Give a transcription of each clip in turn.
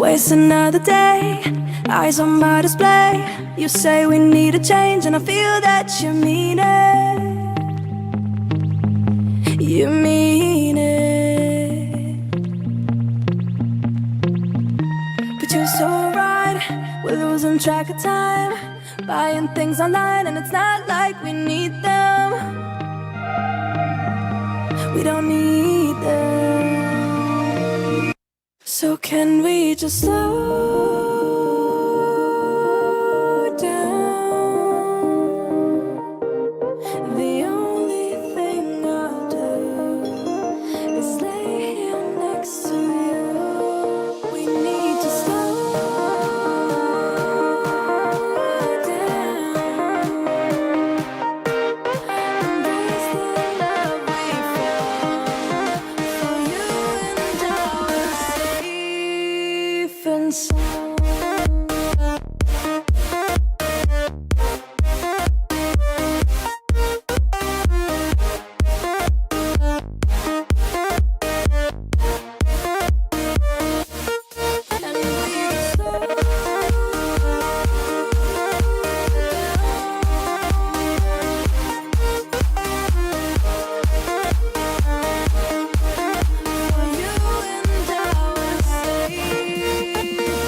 Waste another day, eyes on my display. You say we need a change and I feel that you mean it. You mean it. But you're so right, we're losing track of time, buying things online and it's not like we need them. We don't need them. So can we just slow down? The only thing I'll do is lay here next to you. We need to slow down. Embrace the love we found. For you and I are safe and sound. And we slow down. For you and I are safe and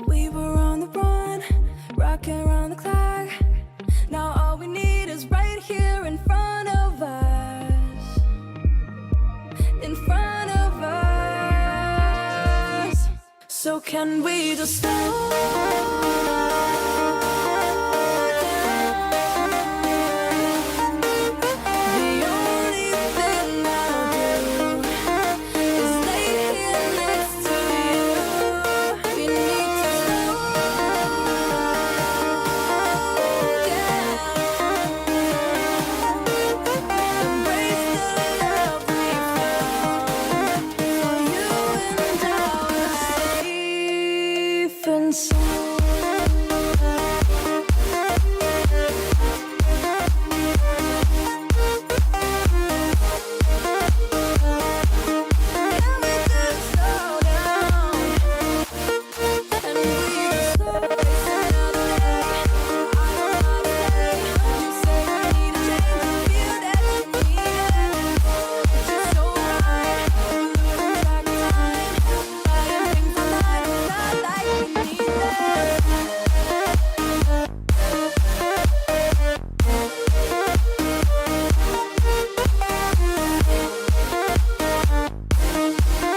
we were on the run, rocking around the clock. Now all we need is right here in front of us. In front of us. So can we just slow down? The only thing I'll do is lay here next to you. We need to slow down. Embrace the love we found. For you and I are safe and sound. Can we just slow down? And we just slow waste another day. I don't wanna stay. You say we need a change and I feel that you need it.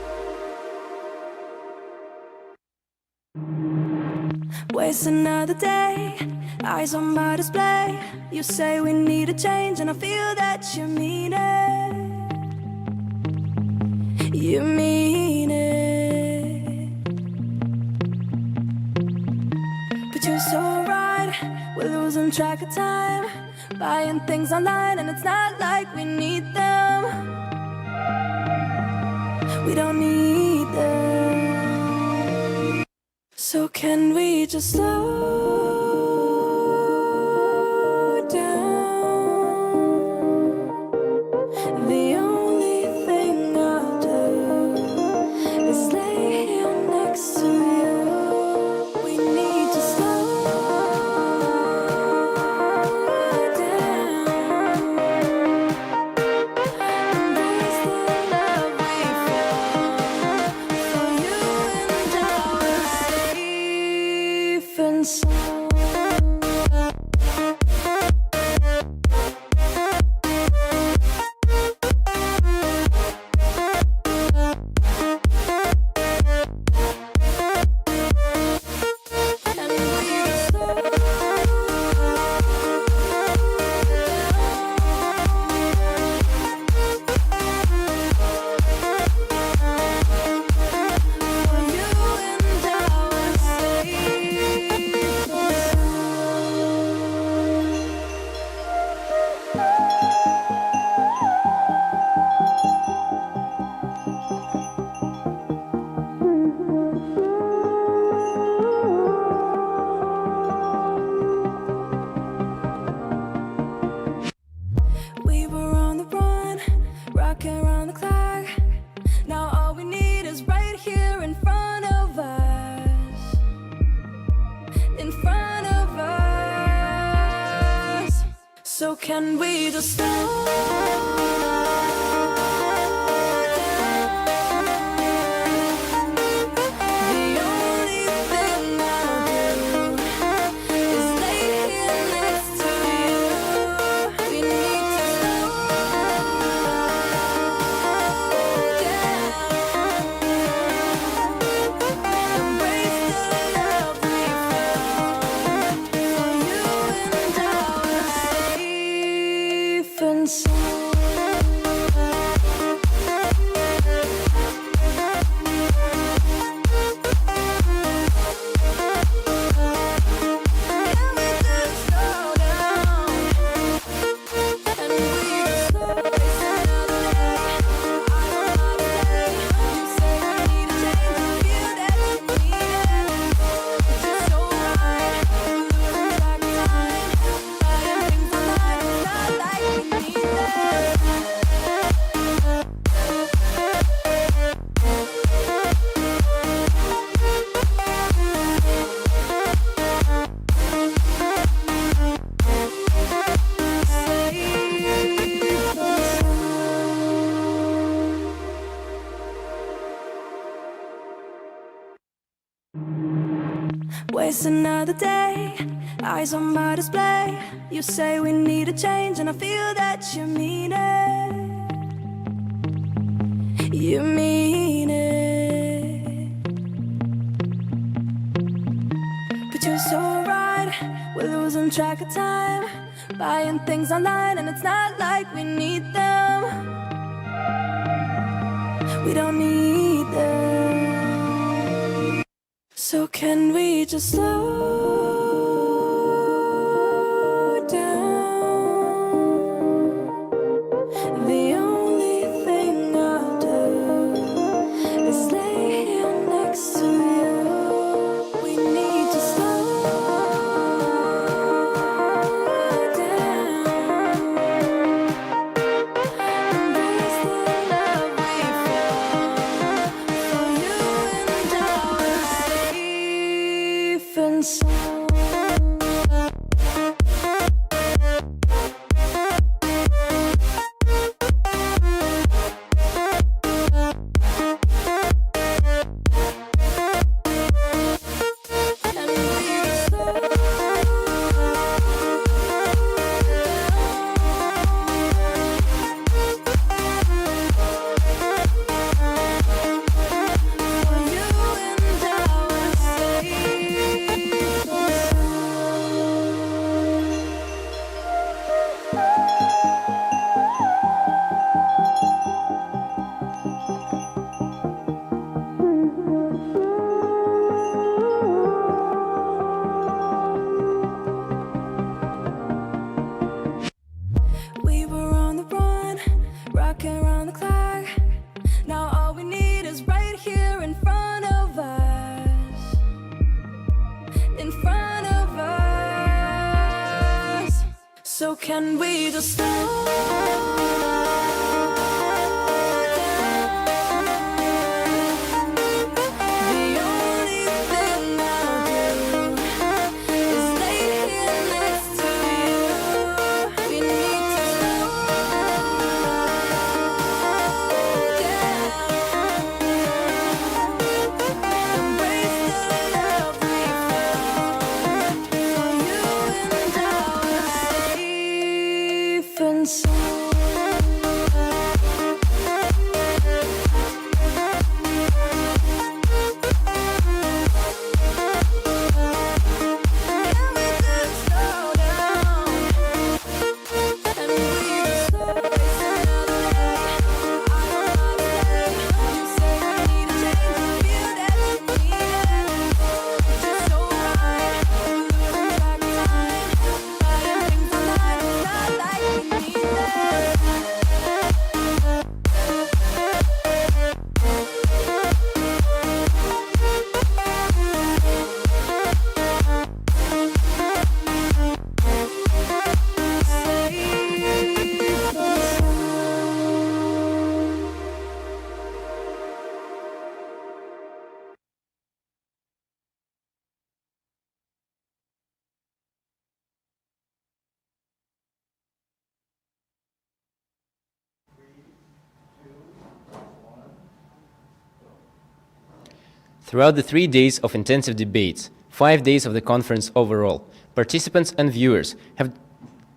But you're so right, we're losing track of time, buying things online and it's not like we need them. Waste another day, eyes on my display. You say we need a change and I feel that you mean it. You mean it. But you're so right, we're losing track of time, buying things online and it's not like we need them. We don't need them. So can we just slow down? The only thing I'll do is lay here next to you. We need to slow down. Embrace the love we found. For you and I are safe and sound. And we slow down. For you and I are safe. So can we just slow down? The only thing I'll do is lay here next to you. We need to slow down. Embrace the love we found. For you and I are safe and sound. Can we just slow down? And we just slow waste another day. I don't wanna stay. You say we need a change. I feel that you need it. It's just so right. We're losing track of time. Buying things online. It's not like we need them. Waste another day, eyes on my display. You say we need a change, and I feel that you mean it. You mean it. But you're so right, we're losing track of time. Buying things online, and it's not like we need them. We don't need them. So can we just slow down? The only thing I'll do is lay here next to you. We need to slow down. Embrace the love we found. For you and I are safe and sound. And we just slow down. For you and I are safe and we were on the run, rocking around the clock. Now all we need is right here in front of us. In front of us. So can we just slow down? The only thing I'll do is lay here next to you. We need to slow down. Embrace the love we found. For you and I are safe and sound. Throughout the 3 days of intensive debates, 5 days of the conference overall, participants and viewers have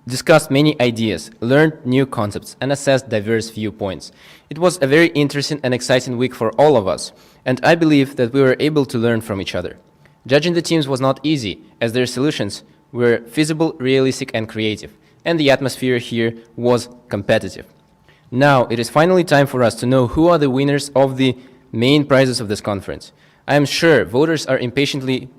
discussed many ideas, learned new concepts, and assessed diverse viewpoints. It was a very interesting and exciting week for all of us, and I believe that we were able to learn from each other. Judging the teams was not easy, as their solutions were feasible, realistic, and creative, and the atmosphere here was competitive. Now, it is finally time for us to know who are the winners of the main prizes of this conference. I am sure voters are impatiently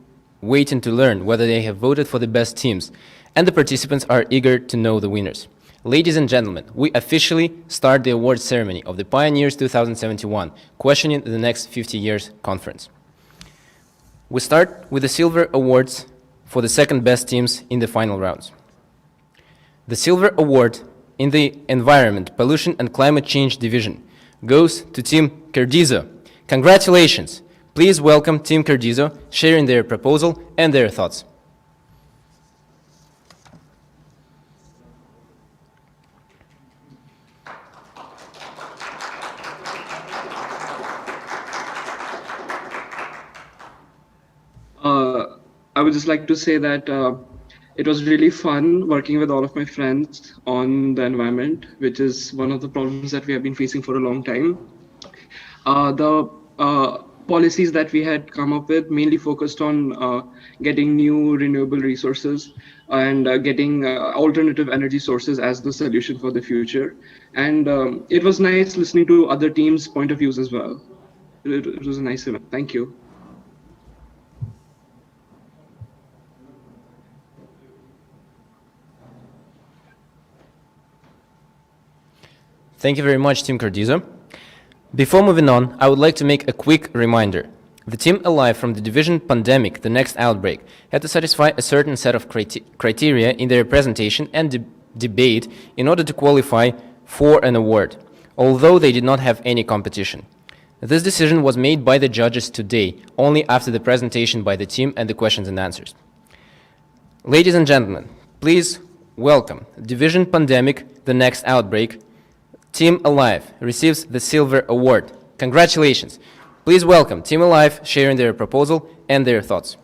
waiting to learn whether they have voted for the best teams, and the participants are eager to know the winners. Ladies and gentlemen, we officially start the awards ceremony of the Pioneers 2071, Questioning the Next 50 Years Conference. We start with the Silver Awards for the second best teams in the final rounds. The Silver Award in the Environment, Pollution and Climate Change Division goes to Team Cardizo. Congratulations! Please welcome Team Cardizo, sharing their proposal and their thoughts. I would just like to say that it was really fun working with all of my friends on the environment, which is one of the problems that we have been facing for a long time. The policies that we had come up with mainly focused on getting new renewable resources and getting alternative energy sources as the solution for the future. And it was nice listening to other teams' point of views as well. It was a nice event. Thank you. Thank you very much, Team Cardizo. Before moving on, I would like to make a quick reminder. The team alive from the division Pandemic, the next outbreak, had to satisfy a certain set of criteria in their presentation and debate in order to qualify for an award, although they did not have any competition. This decision was made by the judges today, only after the presentation by the team and the questions and answers. Ladies and gentlemen, please welcome Division Pandemic, the next outbreak. Team Alive receives the Silver Award. Congratulations. Please welcome Team Alive, sharing their proposal and their thoughts.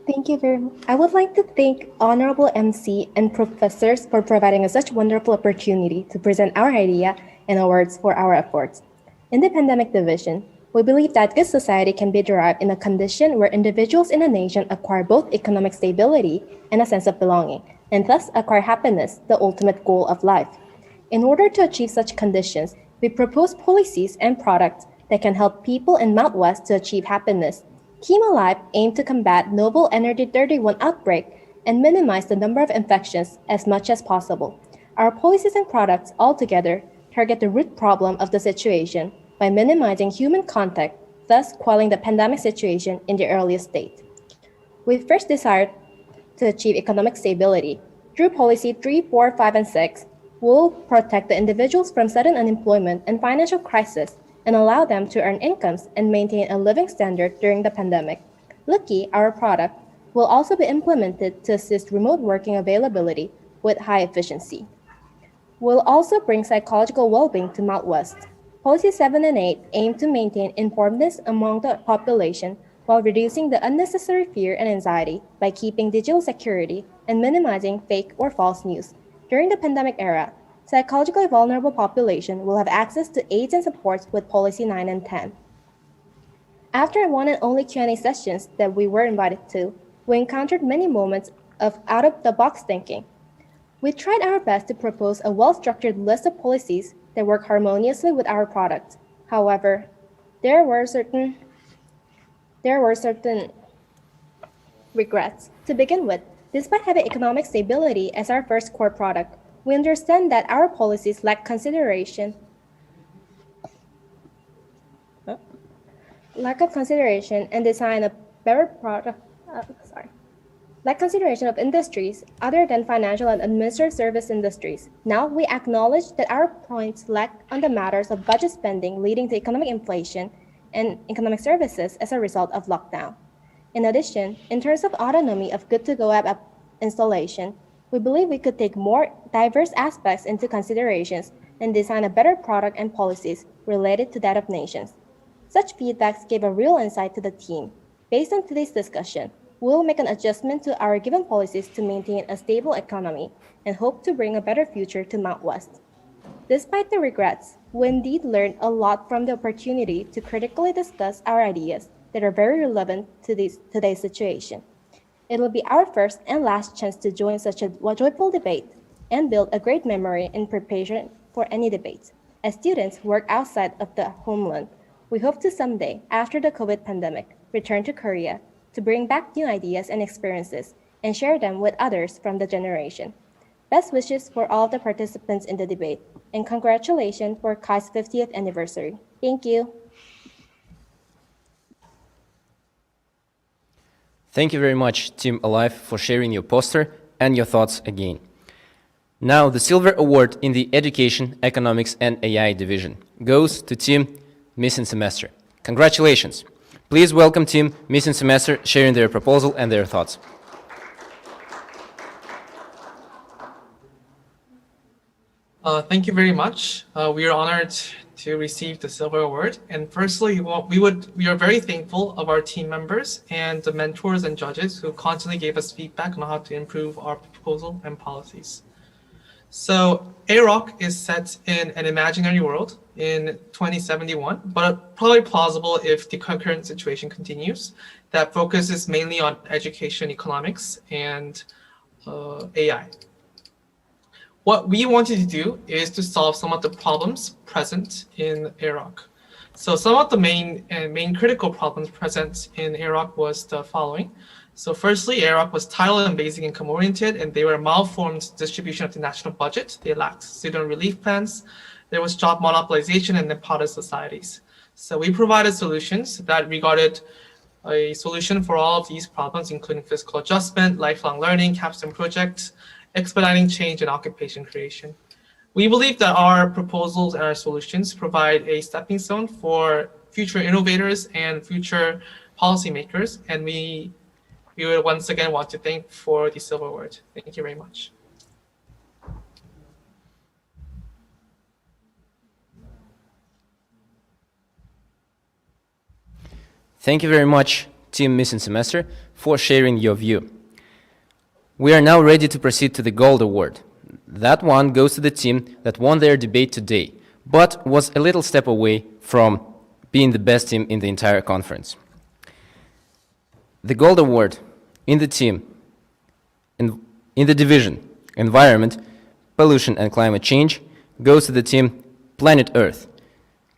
Thank you very much. I would like to thank Honorable MC and professors for providing us such wonderful opportunity to present our idea and awards for our efforts. In the Pandemic Division, we believe that good society can be derived in a condition where individuals in a nation acquire both economic stability and a sense of belonging, and thus acquire happiness, the ultimate goal of life. In order to achieve such conditions, we propose policies and products that can help people in Mount West to achieve happiness. Team Alive aimed to combat Noble Energy 31 outbreak and minimize the number of infections as much as possible. Our policies and products altogether target the root problem of the situation by minimizing human contact, thus quelling the pandemic situation in the earliest state. We first desired to achieve economic stability. Through Policy 3, 4, 5, and 6, we'll protect the individuals from sudden unemployment and financial crisis and allow them to earn incomes and maintain a living standard during the pandemic. Lucky, our product, will also be implemented to assist remote working availability with high efficiency. We'll also bring psychological well-being to Mount West. Policy 7 and 8 aim to maintain informedness among the population while reducing the unnecessary fear and anxiety by keeping digital security and minimizing fake or false news. During the pandemic era, psychologically vulnerable population will have access to aids and supports with Policy 9 and 10. After one and only Q&A sessions that we were invited to, we encountered many moments of out-of-the-box thinking. We tried our best to propose a well-structured list of policies that work harmoniously with our product. However, there were certain regrets. To begin with, despite having economic stability as our first core product, we understand that our policies lack consideration and design a better product. Lack consideration of industries other than financial and administrative service industries. Now, we acknowledge that our points lack on the matters of budget spending leading to economic inflation and economic services as a result of lockdown. In addition, in terms of autonomy of good-to-go app installation, we believe we could take more diverse aspects into considerations and design a better product and policies related to that of nations. Such feedbacks gave a real insight to the team. Based on today's discussion, we will make an adjustment to our given policies to maintain a stable economy and hope to bring a better future to Mount West. Despite the regrets, we indeed learned a lot from the opportunity to critically discuss our ideas that are very relevant to today's situation. It will be our first and last chance to join such a joyful debate and build a great memory in preparation for any debates. As students who work outside of the homeland, we hope to someday, after the COVID pandemic, return to Korea to bring back new ideas and experiences and share them with others from the generation. Best wishes for all of the participants in the debate, and congratulations for KAIST's 50th anniversary. Thank you. Thank you very much, Team Alive, for sharing your poster and your thoughts again. Now, the Silver Award in the Education, Economics, and AI division goes to Team Missing Semester. Congratulations. Please welcome Team Missing Semester sharing their proposal and their thoughts. Thank you very much. We are honored to receive the Silver Award. And firstly, we are very thankful of our team members and the mentors and judges who constantly gave us feedback on how to improve our proposal and policies. So AROC is set in an imaginary world in 2071, but probably plausible if the current situation continues, that focuses mainly on education, economics, and AI. What we wanted to do is to solve some of the problems present in AROC. So some of the main critical problems present in AROC was the following. So firstly, AROC was title and basic income oriented, and they were malformed distribution of the national budget. They lacked student relief plans. There was job monopolization and nepotism societies. So we provided solutions that regarded a solution for all of these problems, including fiscal adjustment, lifelong learning, capstone projects, expediting change and occupation creation. We believe that our proposals and our solutions provide a stepping stone for future innovators and future policymakers, and we would once again want to thank for the Silver Award. Thank you very much. Thank you very much, Team Missing Semester, for sharing your view. We are now ready to proceed to the Gold Award. That one goes to the team that won their debate today, but was a little step away from being the best team in the entire conference. The Gold Award in the team, in the division, Environment, Pollution and Climate Change, goes to the team Planet Earth.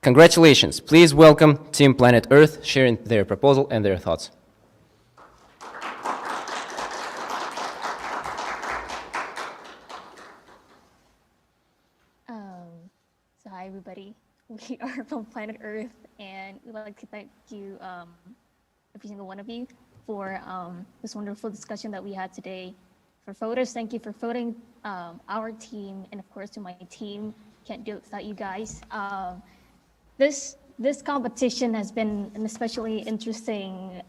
Congratulations. Please welcome Team Planet Earth sharing their proposal and their thoughts. So hi everybody, we are from Planet Earth, and we'd like to thank you, every single one of you, for this wonderful discussion that we had today. For voters, thank you for voting our team, and of course to my team. Can't do it without you guys. This competition has been an especially interesting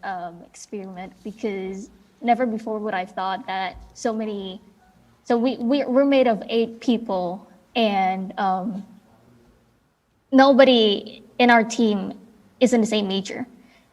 experiment, because never before would I have thought that we're made of 8 people, and nobody in our team is in the same major.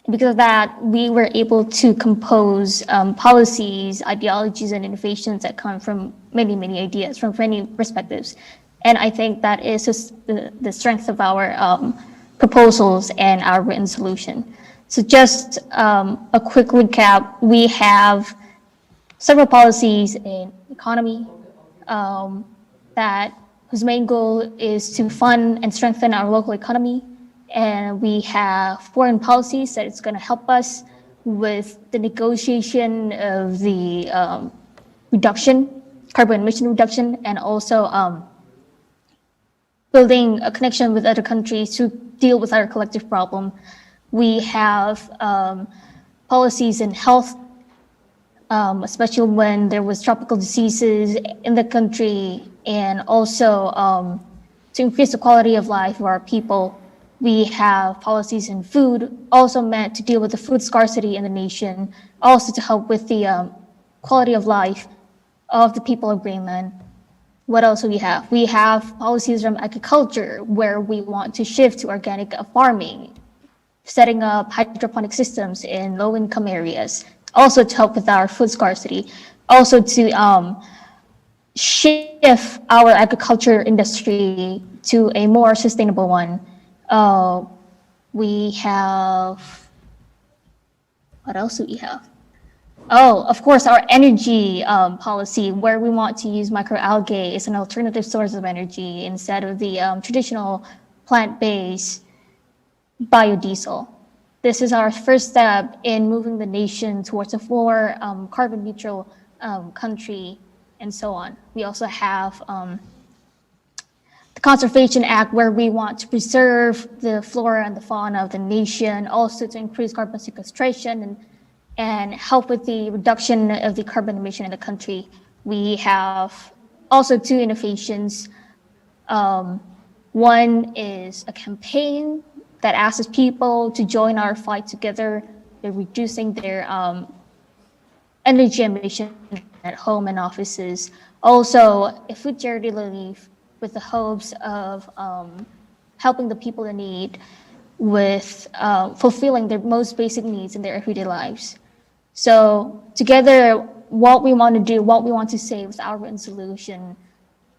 And because of that, we were able to compose policies, ideologies, and innovations that come from many, many ideas, from many perspectives. And I think that is just the strength of our proposals and our written solution. So just a quick recap, we have several policies in economy whose main goal is to fund and strengthen our local economy. And we have foreign policies that it's going to help us with the negotiation of the carbon emission reduction, and also building a connection with other countries to deal with our collective problem. We have policies in health, especially when there was tropical diseases in the country, and also to increase the quality of life for our people. We have policies in food, also meant to deal with the food scarcity in the nation, also to help with the quality of life of the people of Greenland. What else do we have? We have policies from agriculture where we want to shift to organic farming, setting up hydroponic systems in low-income areas, also to help with our food scarcity, also to shift our agriculture industry to a more sustainable one. We have, what else do we have? Oh, of course, our energy policy, where we want to use microalgae as an alternative source of energy instead of the traditional plant-based biodiesel. This is our first step in moving the nation towards a more carbon neutral country and so on. We also have the Conservation Act, where we want to preserve the flora and the fauna of the nation, also to increase carbon sequestration and help with the reduction of the carbon emission in the country. We have also two innovations. One is a campaign that asks people to join our fight together. They're reducing their energy emission at home and offices. Also, a food charity relief with the hopes of helping the people in need with fulfilling their most basic needs in their everyday lives. So together, what we want to do, what we want to say with our written solution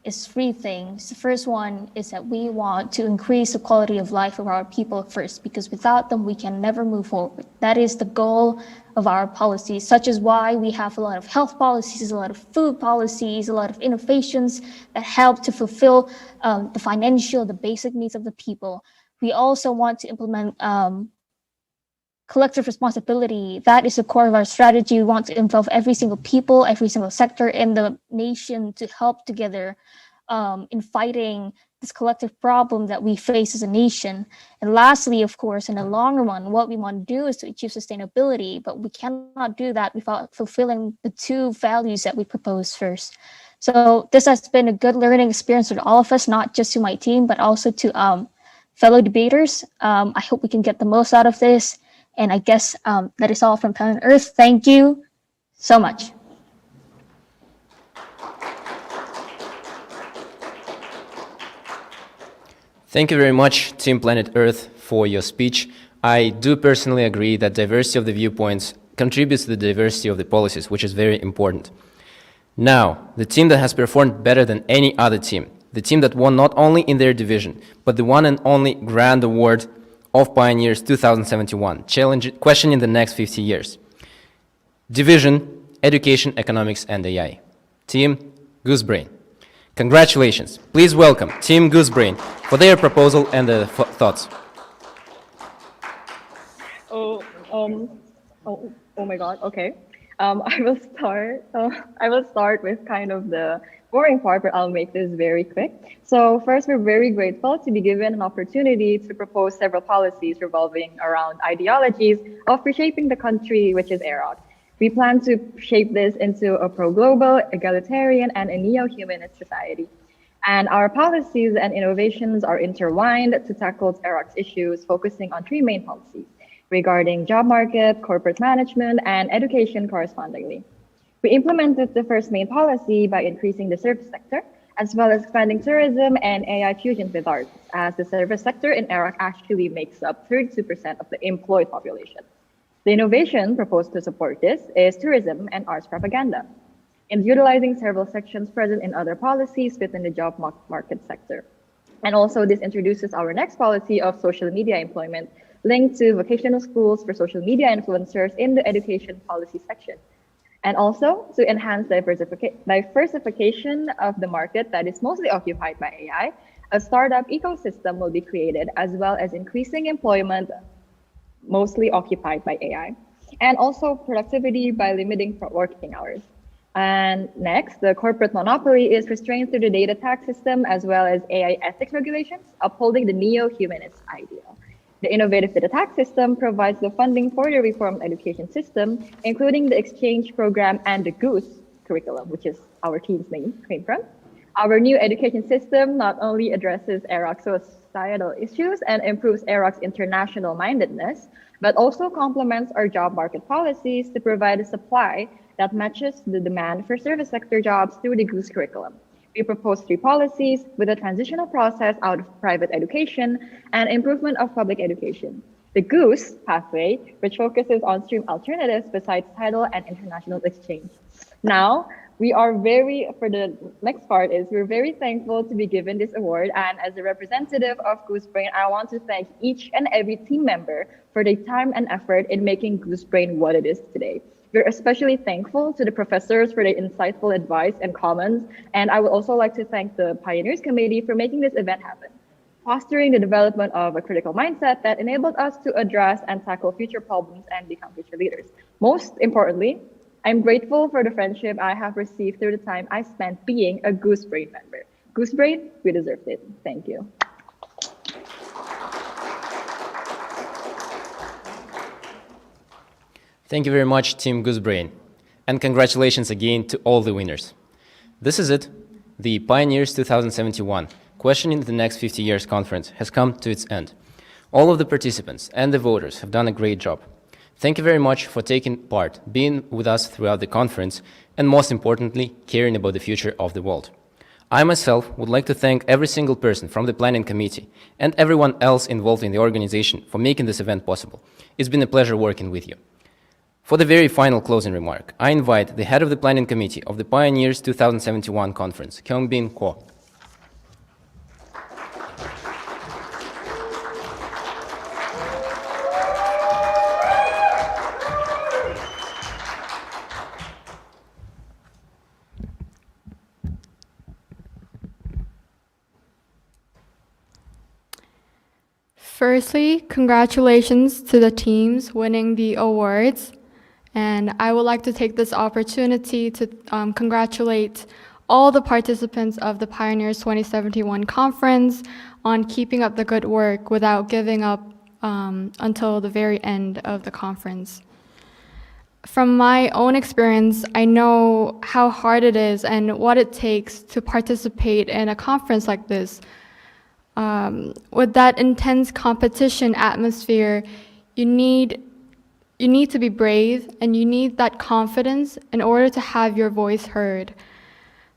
is three things. The first one is that we want to increase the quality of life of our people first, because without them, we can never move forward. That is the goal of our policies, such as why we have a lot of health policies, a lot of food policies, a lot of innovations that help to fulfill the financial, the basic needs of the people. We also want to implement collective responsibility. That is the core of our strategy. We want to involve every single people, every single sector in the nation to help together in fighting this collective problem that we face as a nation. And lastly, of course, in the long run, what we want to do is to achieve sustainability, but we cannot do that without fulfilling the two values that we propose first. So this has been a good learning experience with all of us, not just to my team, but also to fellow debaters. I hope we can get the most out of this. And I guess that is all from Planet Earth. Thank you so much. Thank you very much, Team Planet Earth, for your speech. I do personally agree that diversity of the viewpoints contributes to the diversity of the policies, which is very important. Now, the team that has performed better than any other team, the team that won not only in their division, but the one and only Grand Award of Pioneers 2071, questioning the next 50 years. Division, Education, Economics, and AI. Team Goosebrain. Congratulations. Please welcome Team Goosebrain for their proposal and their thoughts. Oh my God. Okay. I will start with kind of the boring part, but I'll make this very quick. So first, we're very grateful to be given an opportunity to propose several policies revolving around ideologies of reshaping the country, which is Iraq. We plan to shape this into a pro-global, egalitarian, and a neo-humanist society. And our policies and innovations are intertwined to tackle Iraq's issues, focusing on three main policies regarding job market, corporate management, and education correspondingly. We implemented the first main policy by increasing the service sector, as well as expanding tourism and AI fusion with arts, as the service sector in Iraq actually makes up 32% of the employed population. The innovation proposed to support this is tourism and arts propaganda, and utilizing several sections present in other policies within the job market sector. And also this introduces our next policy of social media employment linked to vocational schools for social media influencers in the education policy section. And also to enhance diversification of the market that is mostly occupied by AI, a startup ecosystem will be created, as well as increasing employment mostly occupied by AI, and also productivity by limiting working hours. And next, the corporate monopoly is restrained through the data tax system, as well as AI ethics regulations, upholding the neo-humanist ideal. The innovative data tax system provides the funding for the reformed education system, including the exchange program and the GOOSE curriculum, which is our team's name came from. Our new education system not only addresses Iraq's societal issues and improves Iraq's international mindedness, but also complements our job market policies to provide a supply that matches the demand for service sector jobs through the GOOSE curriculum. We propose 3 policies with a transitional process out of private education and improvement of public education. The Goose pathway, which focuses on stream alternatives besides tidal and international exchange. Now, for the next part is we're very thankful to be given this award, and as a representative of Goosebrain, I want to thank each and every team member for their time and effort in making Goosebrain what it is today. We're especially thankful to the professors for their insightful advice and comments, and I would also like to thank the Pioneers Committee for making this event happen, fostering the development of a critical mindset that enabled us to address and tackle future problems and become future leaders. Most importantly, I'm grateful for the friendship I have received through the time I spent being a Goosebrain member. Goosebrain, we deserved it. Thank you. Thank you very much, Team Goosebrain. And congratulations again to all the winners. This is it. The Pioneers 2071 Questioning the Next 50 Years conference has come to its end. All of the participants and the voters have done a great job. Thank you very much for taking part, being with us throughout the conference, and most importantly, caring about the future of the world. I myself would like to thank every single person from the planning committee and everyone else involved in the organization for making this event possible. It's been a pleasure working with you. For the very final closing remark, I invite the head of the planning committee of the Pioneers 2071 conference, Kyungbin Ko. Firstly, congratulations to the teams winning the awards. And I would like to take this opportunity to congratulate all the participants of the Pioneers 2071 conference on keeping up the good work without giving up until the very end of the conference. From my own experience, I know how hard it is and what it takes to participate in a conference like this. With that intense competition atmosphere, you need to be brave and you need that confidence in order to have your voice heard.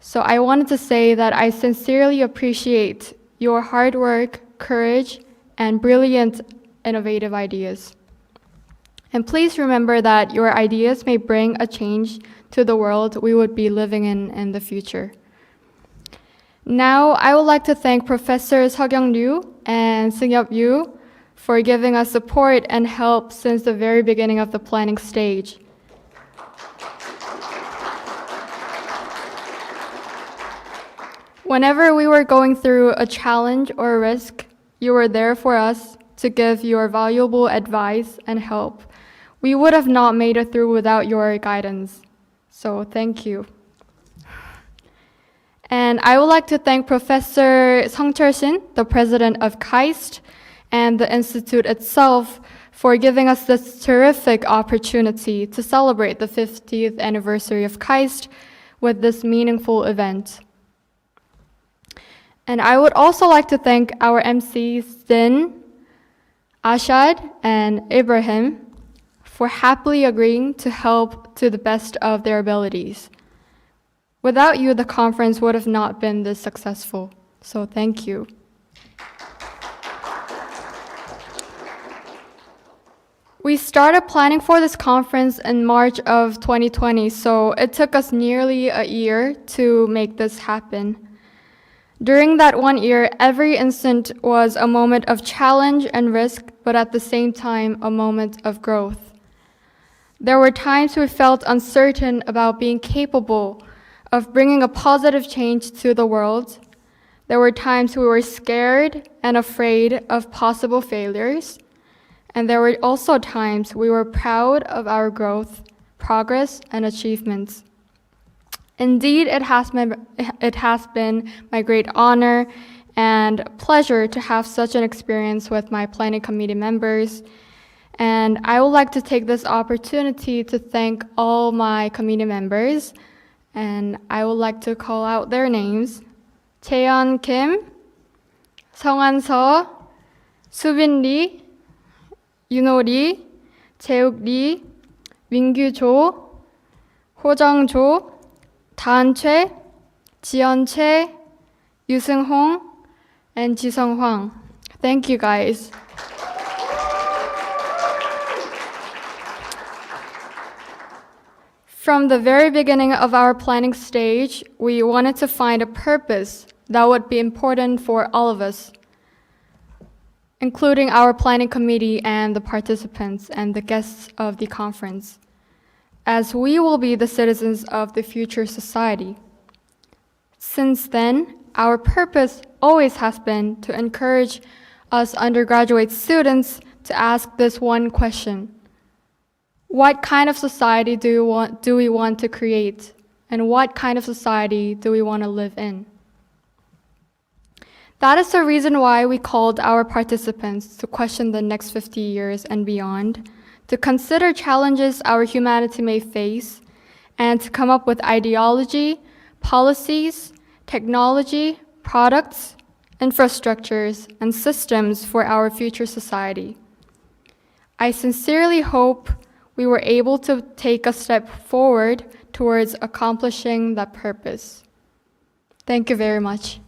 So I wanted to say that I sincerely appreciate your hard work, courage, and brilliant, innovative ideas. And please remember that your ideas may bring a change to the world we would be living in the future. Now, I would like to thank Professors Seokyoung Ryu and Seung-Yup Yu for giving us support and help since the very beginning of the planning stage. Whenever we were going through a challenge or a risk, you were there for us to give your valuable advice and help. We would have not made it through without your guidance. So thank you. And I would like to thank Professor Shin, the president of KAIST, and the institute itself for giving us this terrific opportunity to celebrate the 50th anniversary of KAIST with this meaningful event. And I would also like to thank our MCs Shin, Ashad, and Ibrahim for happily agreeing to help to the best of their abilities. Without you, the conference would have not been this successful. So thank you. We started planning for this conference in March of 2020, so it took us nearly a year to make this happen. During that 1 year, every instant was a moment of challenge and risk, but at the same time, a moment of growth. There were times we felt uncertain about being capable of bringing a positive change to the world. There were times we were scared and afraid of possible failures. And there were also times we were proud of our growth, progress, and achievements. Indeed, it has been my great honor and pleasure to have such an experience with my planning committee members. And I would like to take this opportunity to thank all my committee members. And I would like to call out their names. Chaeyeon Kim, Seong-an Seo, Subin Lee, Yuno Lee, Jaeuk Lee, Mingyu Jo, Hojang Jo, Dan Choi, Jiyeonchae, Yoo-seung-hong, and Ji-sung Hwang. Thank you, guys. From the very beginning of our planning stage, we wanted to find a purpose that would be important for all of us, including our planning committee and the participants and the guests of the conference, as we will be the citizens of the future society. Since then, our purpose always has been to encourage us undergraduate students to ask this one question: what kind of society do we want to create? And what kind of society do we want to live in? That is the reason why we called our participants to question the next 50 years and beyond, to consider challenges our humanity may face, and to come up with ideology, policies, technology, products, infrastructures, and systems for our future society. I sincerely hope we were able to take a step forward towards accomplishing that purpose. Thank you very much.